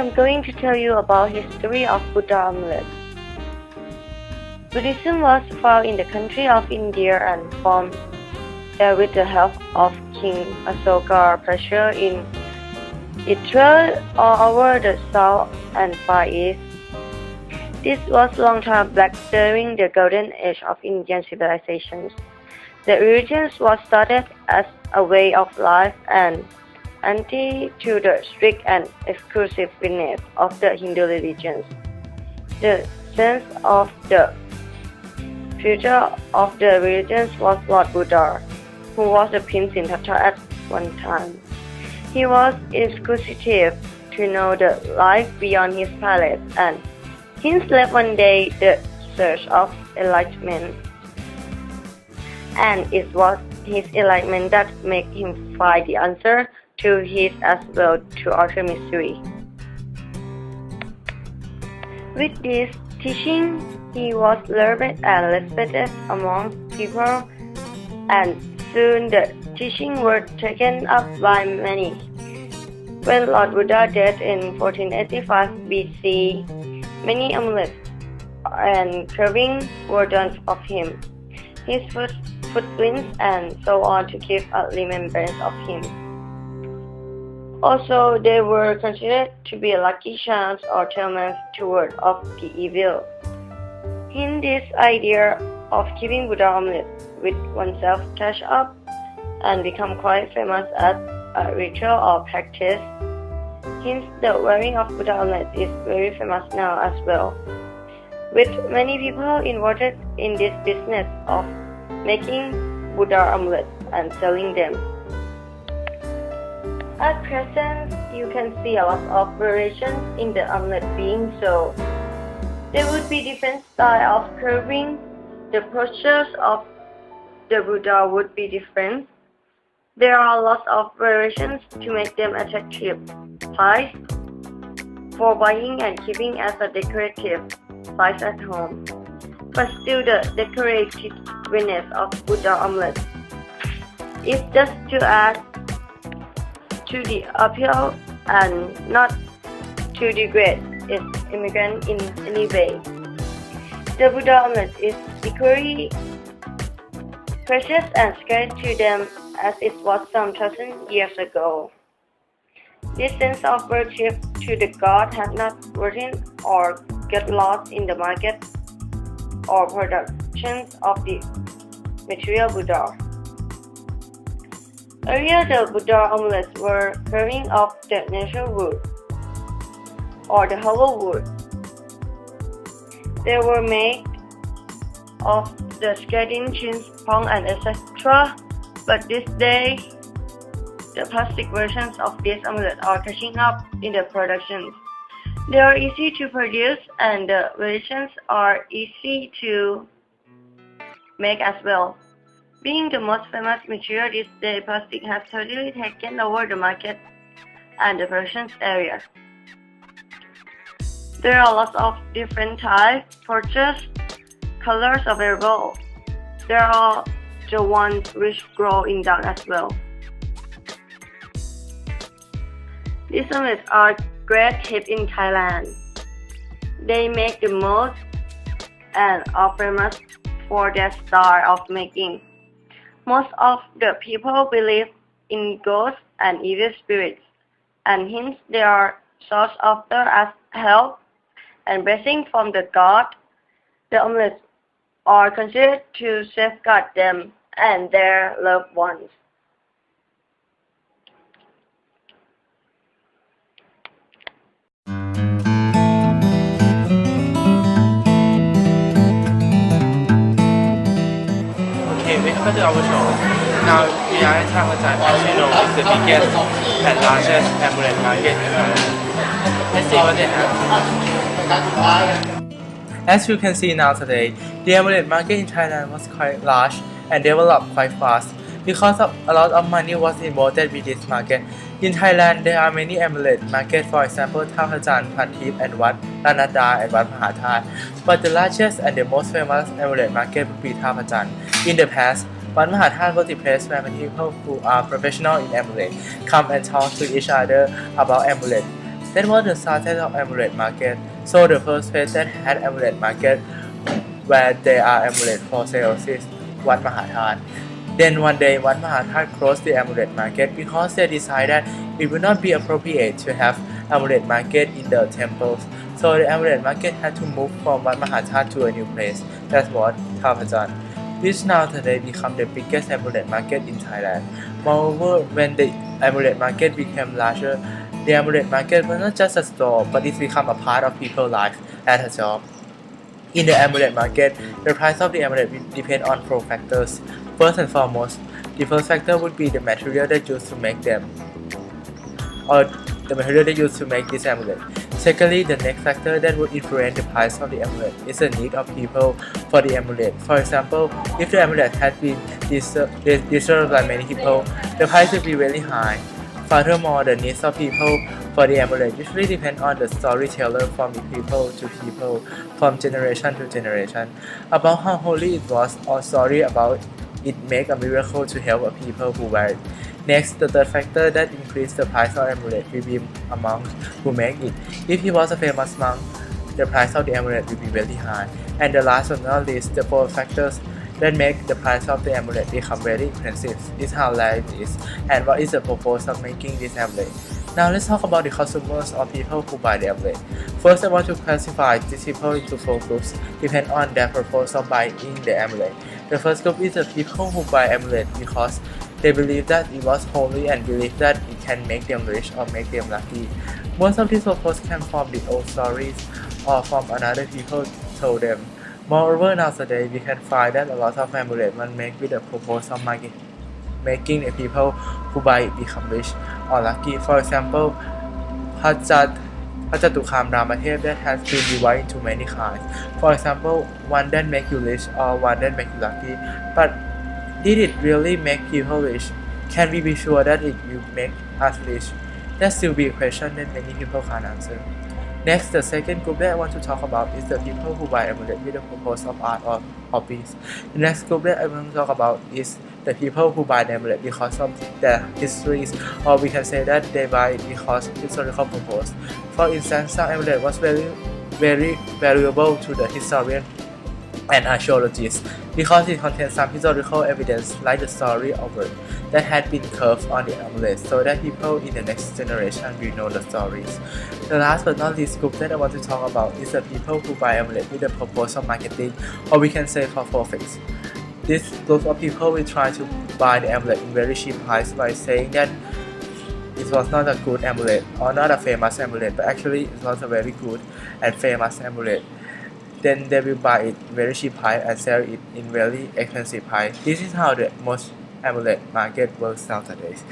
I'm going to tell you about history of Buddha amulet. Buddhism was found in the country of India and formed there with the help of King Asoka pressure in it traveled all over the South and Far East. This was long time back during the golden age of Indian civilizations. The religion was started as a way of life and anti to the strict and exclusiveness of the Hindu religions. The sense of the future of the religions was Lord Buddha, who was a prince in Tata at one time. He was inquisitive to know the life beyond his palace, and hence left one day the search of enlightenment. And it was his enlightenment that made him find the answer to his as well to other mystery. With this teaching, he was loved and respected among people, and soon the teaching was taken up by many. When Lord Buddha died in 1485 BC, many amulets and carvings were done of him, his footprints and so on to keep a remembrance of him. Also, they were considered to be lucky charms or talismans toward of the evil. In this idea of keeping Buddha amulet with oneself catch up and become quite famous as a ritual or practice. Hence, the wearing of Buddha amulet is very famous now as well, with many people involved in this business of making Buddha amulets and selling them. At present, you can see a lot of variations in the amulet being sold. There would be different style of carving. The postures of the Buddha would be different. There are lots of variations to make them attractive. Price for buying and keeping as a decorative size at home. But still the decorativeness of Buddha amulet is just to add to the appeal and not to degrade its immigrant in any way. The Buddha amulet is equally precious and sacred to them as it was some thousand years ago. This sense of worship to the god has not worsened or get lost in the market or productions of the material Buddha. Earlier, the Buddha amulets were carving of the natural wood or the hollow wood. They were made of the skeleton, chins, pong, and etc. But this day, the plastic versions of these amulets are catching up in the production. They are easy to produce and the variations are easy to make as well. Being the most famous material this day, plastic has totally taken over the market and the versions area. There are lots of different types, purchase, colors available. There are the ones which grow in dark as well. These amulets are great hit in Thailand. They make the most and are famous for their style of making. Most of the people believe in ghosts and evil spirits, and hence they are sought after as help and blessing from the god. The amulets are considered to safeguard them and their loved ones. Okay, welcome to our show. Now we are at Kam, as you know, it's the biggest and largest amulet market. Let's see what they have. As you can see now today, the amulet market in Thailand was quite large and developed quite fast because of a lot of money was involved with this market. In Thailand, there are many amulet markets, for example, Thapajan, Phatip, and Wat Ranada and Wat Mahathai. But the largest and the most famous amulet market would be Thapajan. In the past, Wat Mahathai was the place where many people who are professional in amulet come and talk to each other about amulet. That was the success of Amulet Market. So the first place that had Amulet Market where there are amulet for sale is Wat Mahathat. Then one day Wat Mahathat closed the Amulet Market because they decided it would not be appropriate to have Amulet Market in the temples. So the Amulet Market had to move from Wat Mahathat to a new place. That was Thapajan, which now today become the biggest amulet market in Thailand. Moreover, when the amulet market became larger, the amulet market was not just a store, but it became a part of people's life as a job. In the amulet market, the price of the amulet will depend on four factors. First and foremost, the first factor would be the material that used to make them, or the material they used to make this amulet. Secondly, the next factor that would influence the price of the amulet is the need of people for the amulet. For example, if the amulet had been deserved by many people, the price would be very high. Furthermore, the needs of people for the amulet usually depend on the storyteller from people to people, from generation to generation, about how holy it was or story about it make a miracle to help a people who wear it. Next, the third factor that increased the price of amulet will be a monk who make it. If he was a famous monk, the price of the amulet will be very high. And the last but not least, the four factors that make the price of the amulet become very expensive is how rare it is and what is the purpose of making this amulet. Now let's talk about the consumers or people who buy the amulet. First, I want to classify these people into four groups, depending on their purpose of buying the amulet. The first group is the people who buy amulet because they believe that it was holy and believe that it can make them rich or make them lucky. Most of these purposes come from the old stories or from another people told them. Moreover, nowadays we can find that a lot of amulets were made with the purpose of making the people who buy it become rich or lucky. For example, Pajatukham Ramathev that has been divided into many kinds. For example, one that make you rich or one that make you lucky. But did it really make people rich? Can we be sure that it will make us rich? That still be a question that many people can't answer. Next, the second group that I want to talk about is the people who buy amulet with the purpose of art or hobbies. The next group that I want to talk about is the people who buy the amulet because of their histories, or we can say that they buy it because of historical purpose. For instance, some amulet was very valuable to the historian and archaeologists because it contains some historical evidence like the story of it that had been carved on the amulet so that people in the next generation will know the stories. The last but not least group that I want to talk about is the people who buy amulet with the purpose of marketing, or we can say for profits. This group of people will try to buy the amulet in very cheap price by saying that it was not a good amulet or not a famous amulet, but actually it was a very good and famous amulet. Then they will buy it very cheap price and sell it in very expensive price. This is how the most amulet market works nowadays.